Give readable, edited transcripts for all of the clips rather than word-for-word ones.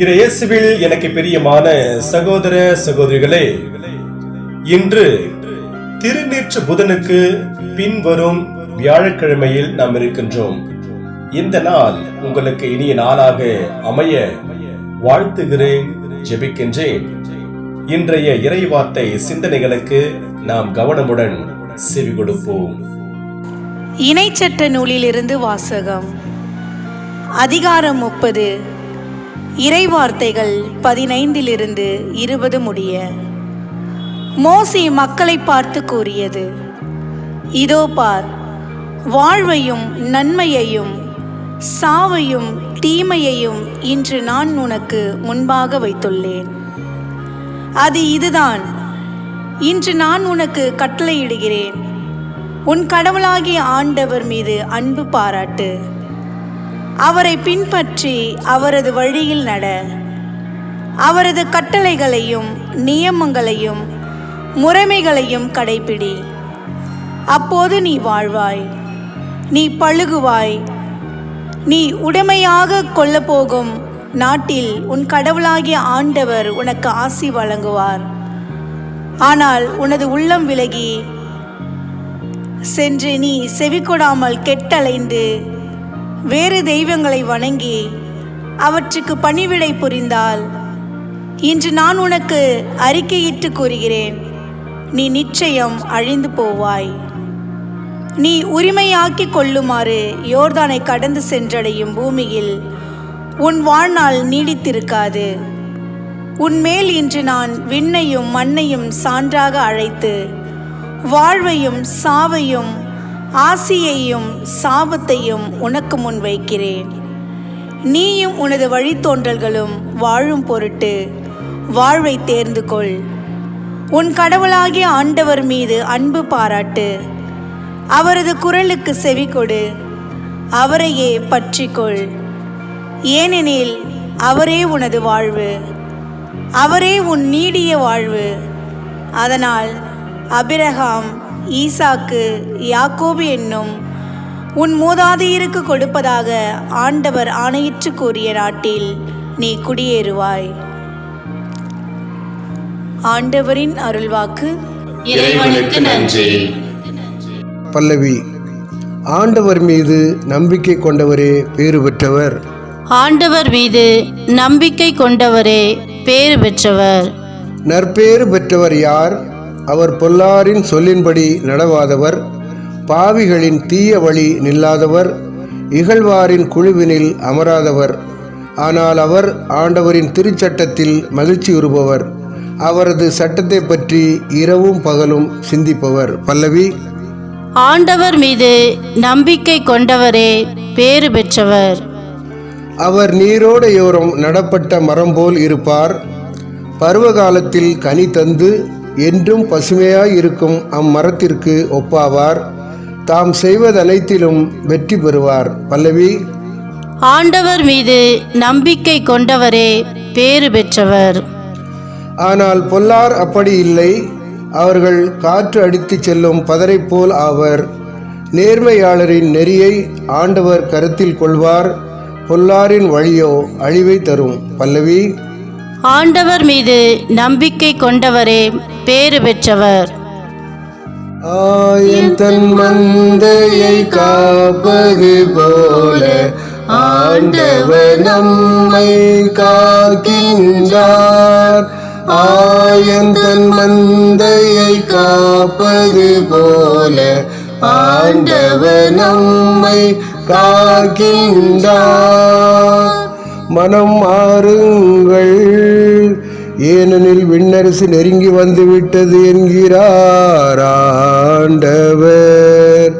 இயேசுவில் எனக்கு பிரியமான சகோதர சகோதரிகளே, இன்று திருநீற்று புதனுக்கு பின்வரும் வியாழக்கிழமையில் நாம் இருக்கின்றோம். இந்த நாள் உங்களுக்கு இனிய நாளாக அமைய வாழ்த்துகிறேன், ஜெபிக்கின்றேன். இன்றைய இறைவார்த்தை சிந்தனைகளுக்கு நாம் கவனமுடன் செவி கொடுப்போம். இணைச்சட்ட நூலிலிருந்து வாசகம். அதிகாரம் 30, இறைவார்த்தைகள் 15 20 முடிய. மோசே மக்களை பார்த்து கூறியது: இதோ பார், வாழ்வையும் நன்மையையும் சாவையும் தீமையையும் இன்று நான் உனக்கு முன்பாக வைத்துள்ளேன். அது இதுதான், இன்று நான் உனக்கு கட்டளையிடுகிறேன். உன் கடவுளாகிய ஆண்டவர் மீது அன்பு பாராட்டு. அவரை பின்பற்றி அவரது வழியில் நட. அவரது கட்டளைகளையும் நியமங்களையும் முறைமைகளையும் கடைப்பிடி. அப்போது நீ வாழ்வாய், நீ பழுகுவாய். நீ உடைமையாக கொள்ளப்போகும் நாட்டில் உன் கடவுளாகிய ஆண்டவர் உனக்கு ஆசி வழங்குவார். ஆனால் உனது உள்ளம் விலகி சென்று நீ செவிகொடாமல் கெட்டலைந்து வேறு தெய்வங்களை வணங்கி அவற்றுக்கு பணிவிடை புரிந்தால், இன்று நான் உனக்கு அறிக்கையிட்டு கூறுகிறேன், நீ நிச்சயம் அழிந்து போவாய். நீ உரிமையாக்கி கொள்ளுமாறு யோர்தானை கடந்து சென்றடையும் பூமியில் உன் வாழ்நாள் நீடித்திருக்காது. உன்மேல் இன்று நான் விண்ணையும் மண்ணையும் சான்றாக அழைத்து வாழ்வையும் சாவையும் ஆசியையும் சாபத்தையும் உனக்கு முன் வைக்கிறேன். நீயும் உனது வழித்தோன்றல்களும் வாழும் பொருட்டு வாழ்வை தேர்ந்து கொள். உன் கடவுளாகிய ஆண்டவர் மீது அன்பு பாராட்டு. அவரது குரலுக்கு செவிகொடு. அவரையே பற்றிக்கொள். ஏனெனில் அவரே உனது வாழ்வு, அவரே உன் நீடிய வாழ்வு. அதனால் ஆபிரகாம், ஈசாக்கு, யாக்கோபு என்னும் உன் மூதாதையருக்கு கொடுப்பதாக ஆண்டவர் ஆணையிட்டு கூறிய நாட்டில் நீ குடியேறுவாய். ஆண்டவரின் அருள்வாக்கு. இறைவனுக்கு நன்றி. பல்லவி. ஆண்டவர் மீது நம்பிக்கை கொண்டவரே பேறு பெற்றவர். ஆண்டவர் மீது நம்பிக்கை கொண்டவரே பேறு பெற்றவர். நற்பேறு பெற்றவர் யார்? அவர் பொல்லாரின் சொல்லின்படி நடவாதவர், பாவிகளின் தீய வழி நில்லாதவர், இகழ்வாரின் குழுவினில் அமராதவர். ஆனால் அவர் ஆண்டவரின் திருச்சட்டத்தில் மகிழ்ச்சியுறுபவர். அவரது சட்டத்தை பற்றி இரவும் பகலும் சிந்திப்பவர். பல்லவி. ஆண்டவர் மீது நம்பிக்கை கொண்டவரே பேறு பெற்றவர். அவர் நீரோடையோரம் நடப்பட்ட மரம் போல் இருப்பார். பருவ காலத்தில் கனி தந்து என்றும் பசுமையாய் இருக்கும் அம்மரத்திற்கு ஒப்பாவார். தாம் செய்வதனைத்திலும் வெற்றி பெறுவார். பல்லவி. ஆண்டவர் மீது நம்பிக்கை கொண்டவரே பேறு பெற்றவர். ஆனால் பொல்லார் அப்படி இல்லை. அவர்கள் காற்று அடித்து செல்லும் பதரை போல் ஆவர். நேர்மையாளரின் நெறியை ஆண்டவர் கருத்தில் கொள்வார். பொல்லாரின் வழியோ அழிவை தரும். பல்லவி. ஆண்டவர் மீது நம்பிக்கை கொண்டவரே பேறு பெற்றவர். ஆயன் தன் மந்தையை காப்பது போல ஆண்டவர் நம்மை காக்கின்றார். ஆயன் தன் மந்தையை காப்பது போல ஆண்டவர் நம்மை காக்கின்றார். மனம் மாறுங்கள், ஏனெனில் விண்ணரசு நெருங்கி வந்துவிட்டது என்கிறார் ஆண்டவர்.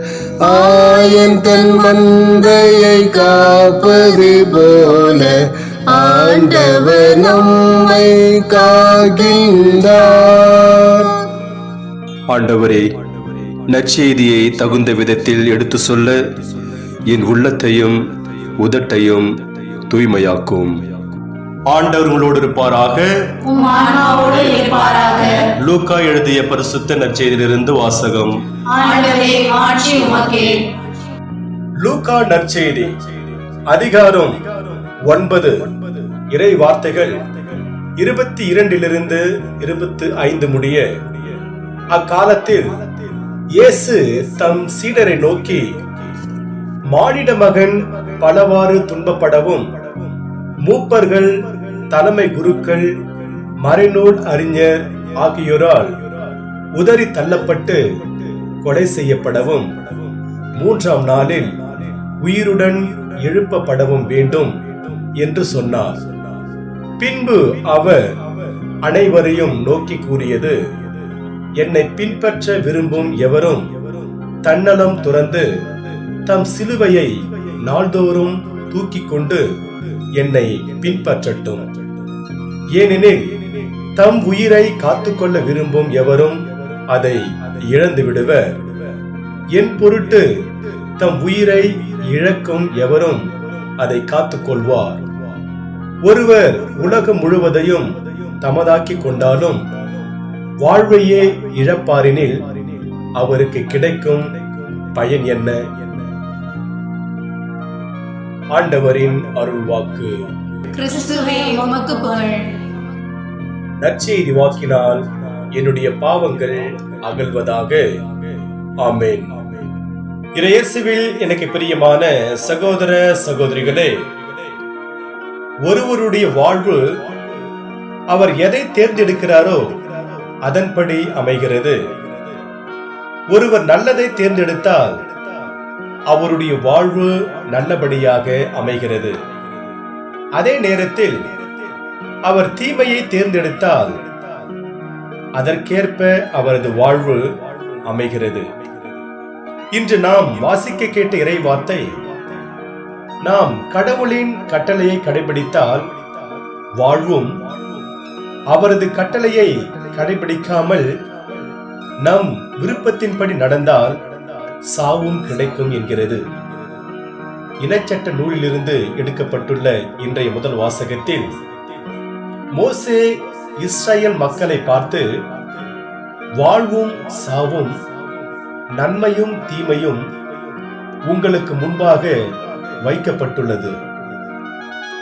ஆயன் தன் மந்தையை காப்பது போல ஆண்டவர் நம்மை காக்கின்றார். ஆண்டவரே, நற்செய்தியை தகுந்த விதத்தில் எடுத்து சொல்ல என் உள்ளத்தையும் உதட்டையும் தூய்மையாக்கும். ஆண்டவர் உங்களோடு இருப்பாராக. லூக்கா எழுதிய பரிசுத்த நற்செய்தியிலிருந்து வாசகம். லூக்கா நற்செய்தி அதிகாரம் 9 இறை வார்த்தைகள் 22 25 முடிய. அக்காலத்தில் இயேசு தம் சீடரை நோக்கி, மானிட மகன் பலவாறு துன்பப்படவும் மூப்பர்கள், தலைமை குருக்கள், மறைநூல் அறிஞர் ஆகியோரால் உதறி தள்ளப்பட்டு கொலை செய்யப்படவும் 3ஆம் நாளில் உயிருடன் எழுப்பப்படவும் வேண்டும் என்று சொன்னார். பின்பு அவர் அனைவரையும் நோக்கி கூறியது, என்னை பின்பற்ற விரும்பும் எவரும் தன்னலம் துறந்து தம் சிலுவையை நாள்தோறும் தூக்கிக் கொண்டு என்னை பின்பற்றட்டும். ஏனெனில் தம் உயிரை காத்துக்கொள்ள விரும்பும் எவரும் அதை இழந்து விடுவர். என் பொருட்டு தம் உயிரை இழக்கும் எவரும் அதை காத்துக்கொள்வார். ஒருவர் உலகம் முழுவதையும் தமதாக்கிக் கொண்டாலும் வாழ்வையே இழப்பாரினில் அவருக்கு கிடைக்கும் பயன் என்ன? ஆண்டவரின் அருள்வாக்கு. கிறிஸ்துவே உமக்கு புகழ். நற்செய்தி வாக்கினால் என்னுடைய பாவங்கள் அகல்வதாக. ஆமென். இயேசுவில் எனக்கு பிரியமான சகோதர சகோதரிகளே, ஒருவருடைய வாழ்வு அவர் எதை தேர்ந்தெடுக்கிறாரோ அதன்படி அமைகிறது. ஒருவர் நல்லதை தேர்ந்தெடுத்தால் அவருடைய வாழ்வு நல்லபடியாக அமைகிறது. அதே நேரத்தில் அவர் தீமையை தேர்ந்தெடுத்தால் அதற்கேற்ப அவரது வாழ்வு அமைகிறது. இன்று நாம் வாசிக்க கேட்ட இறை வார்த்தை, நாம் கடவுளின் கட்டளையை கடைபிடித்தால் வாழ்வும், அவரது கட்டளையை கடைபிடிக்காமல் நம் விருப்பத்தின்படி நடந்தால் சாவும் கிடைக்கும் என்கிறது. இனச்சட்ட நூலிலிருந்து எடுக்கப்பட்டுள்ள இன்றைய முதல் வாசகத்தில் மோசே இஸ்ரேல் மக்களை பார்த்து, வாழ்வும் சாவும், நன்மையும் தீமையும் உங்களுக்கு முன்பாக வைக்கப்பட்டுள்ளது.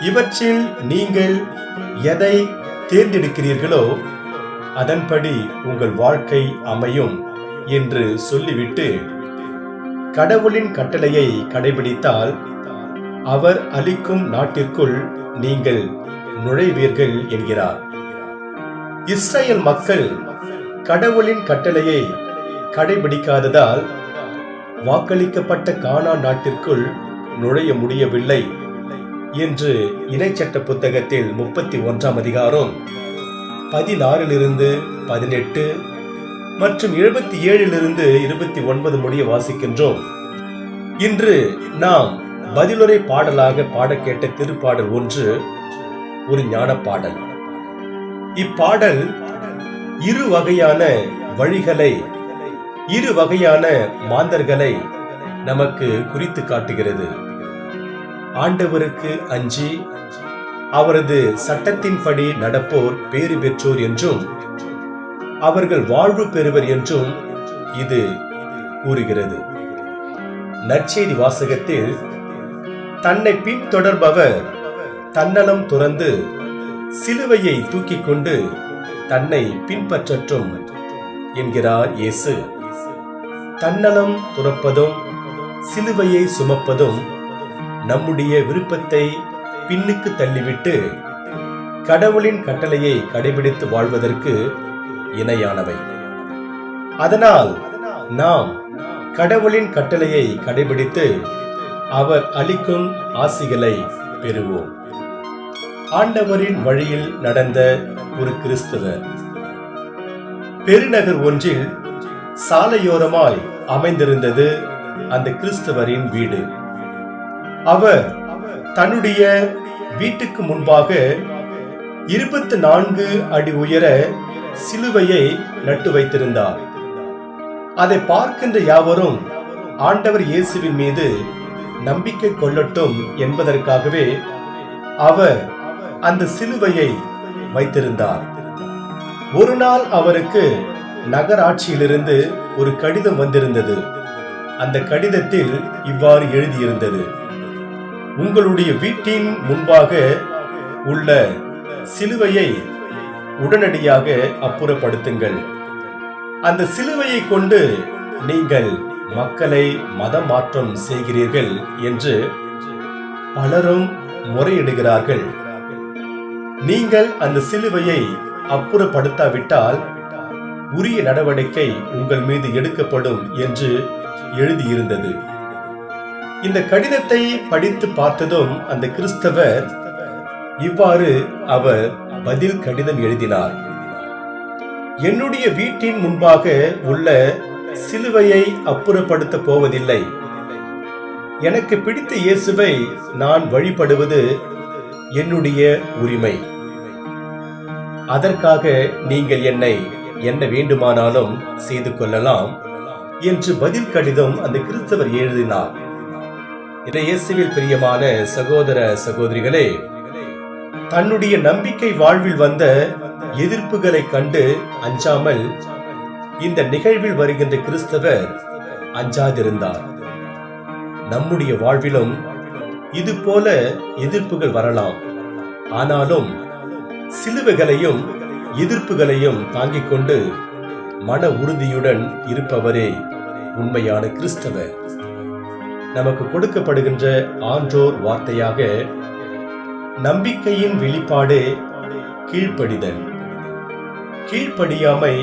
இவற்றில் நீங்கள் எதை தேர்ந்தெடுக்கிறீர்களோ அதன்படி உங்கள் வாழ்க்கை அமையும் என்று சொல்லிவிட்டு, கடவுளின் கட்டளையை கடைபிடித்தால் அவர் அளிக்கும் நாட்டிற்குள் நீங்கள் நுழைவீர்கள் என்கிறார். இஸ்ரேல் மக்கள் கடவுளின் கட்டளையை கடைபிடிக்காததால் வாக்களிக்கப்பட்ட கானான் நாட்டிற்குள் நுழைய முடியவில்லை என்று இணைச்சட்ட புத்தகத்தில் 31ஆம் அதிகாரம் 16 18 மற்றும் 77 29 முடிய வாசிக்கின்றோம். இன்று நாம் பதிலுரை பாடலாக பாட கேட்ட திருப்பாடல் 1 ஒரு ஞான பாடல். இப்பாடல் இரு வகையான வழிகளை, இரு வகையான மாந்தர்களை நமக்கு குறித்து காட்டுகிறது. ஆண்டவருக்கு அஞ்சி அவரது சட்டத்தின்படி நடப்போர் பேறு பெற்றோர் என்றும் அவர்கள் வாழ்வு பெறுவர் என்றும் இது கூறுகிறது. நற்செய்தி வாசகத்தில் தன்னை பின்தொடர்பவர் தன்னலம் துறந்து சிலுவையை தூக்கிக் கொண்டு தன்னை பின்பற்றட்டும் என்கிறார் இயேசு. தன்னலம் துறப்பதும் சிலுவையை சுமப்பதும் நம்முடைய விருப்பத்தை பின்னுக்கு தள்ளிவிட்டு கடவுளின் கட்டளையை கடைபிடித்து வாழ்வதற்கு இணையானவை. அதனால் நாம் கடவுளின் கட்டளையை கடைபிடித்து அவர் அளிக்கும் ஆசிகளை பெறுவோம். ஆண்டவரின் வழியில் நடந்த ஒரு கிறிஸ்தவர் பெருநகர் ஒன்றில் சாலையோரமாய் அமைந்திருந்தது அந்த கிறிஸ்தவரின் வீடு. அவர் தன்னுடைய வீட்டுக்கு முன்பாக 24 அடி உயர சிலுவையை நட்டு வைத்திருந்தார். அதை பார்க்கின்ற யாவரும் ஆண்டவர் இயேசுவின் மீது நம்பிக்கை கொள்ளட்டும் என்பதற்காகவே அவர் அந்த சிலுவையை வைத்திருந்தார். ஒரு நாள் அவருக்கு நகராட்சியிலிருந்து ஒரு கடிதம் வந்திருந்தது. அந்த கடிதத்தில் இவ்வாறு எழுதியிருந்தது: உங்களுடைய வீட்டின் முன்பாக உள்ள சிலுவையை உடனடியாக அப்புறப்படுத்துங்கள். அந்த சிலுவையை கொண்டு நீங்கள் மக்களை மதமாற்றம் செய்கிறீர்கள் என்று பலரும் முறையிடுகிறார்கள். நீங்கள் அந்த சிலுவையை அப்புறப்படுத்தாவிட்டால் உரிய நடவடிக்கை உங்கள் மீது எடுக்கப்படும் என்று எழுதியிருந்தது. இந்த கடிதத்தை படித்து பார்த்ததும் அந்த கிறிஸ்தவர் இவ்வாறு அவர் பதில் கடிதம் எழுதினார். என்னுடைய வீட்டின் முன்பாக உள்ள சிலுவையை அப்புறப்படுத்த போவதில்லை. எனக்கு பிடித்த இயேசுவை நான் வழிபடுவது என்னுடைய உரிமை. அதற்காக நீங்கள் என்னை என்ன வேண்டுமானாலும் செய்து கொள்ளலாம் என்று பதில் கடிதம் அந்த கிறிஸ்தவர் எழுதினார். இதை இயேசுவில் பிரியமான சகோதர சகோதரிகளே, தன்னுடைய நம்பிக்கை வாழ்வில் வந்த எதிர்ப்புகளை கண்டு அஞ்சாமல் இந்த நிகழ்வில் வருகின்ற கிறிஸ்தவர் அஞ்சாதிருந்தார். நம்முடைய வாழ்விலும் இது போல எதிர்ப்புகள் வரலாம். ஆனாலும் சிலுவைகளையும் எதிர்ப்புகளையும் தாங்கிக் கொண்டு மன உறுதியுடன் இருப்பவரே உண்மையான கிறிஸ்தவர். நமக்கு கொடுக்கப்படுகின்ற ஆன்றோர் வார்த்தையாக நம்பிக்கையின் வெளிப்பாடே கீழ்ப்படிதல். கீழ்ப்படியாமை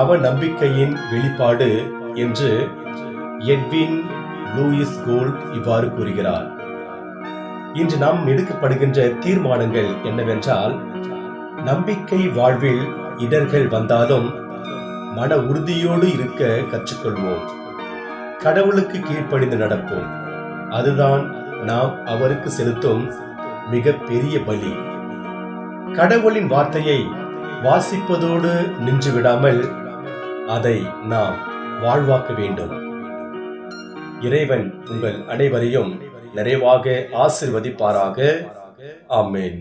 அவநம்பிக்கையின் வெளிப்பாடு என்று எட்வின் லூயிஸ் கோல் இவ்வாறு கூறுகிறார். இன்று நாம் எடுக்கப்படுகின்ற தீர்மானங்கள் என்னவென்றால், நம்பிக்கை வாழ்வில் இடர்கள் வந்தாலும் மன உறுதியோடு இருக்க கற்றுக்கொள்வோம். கடவுளுக்கு கீழ்ப்படிந்து நடப்போம். அதுதான் நாம் அவருக்கு செலுத்தும் மிக பெரிய பலி. கடவுளின் வார்த்தையை வாசிப்பதோடு நின்று விடாமல் அதை நாம் வாழ்வாக்க வேண்டும். இறைவன் உங்கள் அனைவரையும் நிறைவாக ஆசீர்வதிப்பாராக. ஆமென்.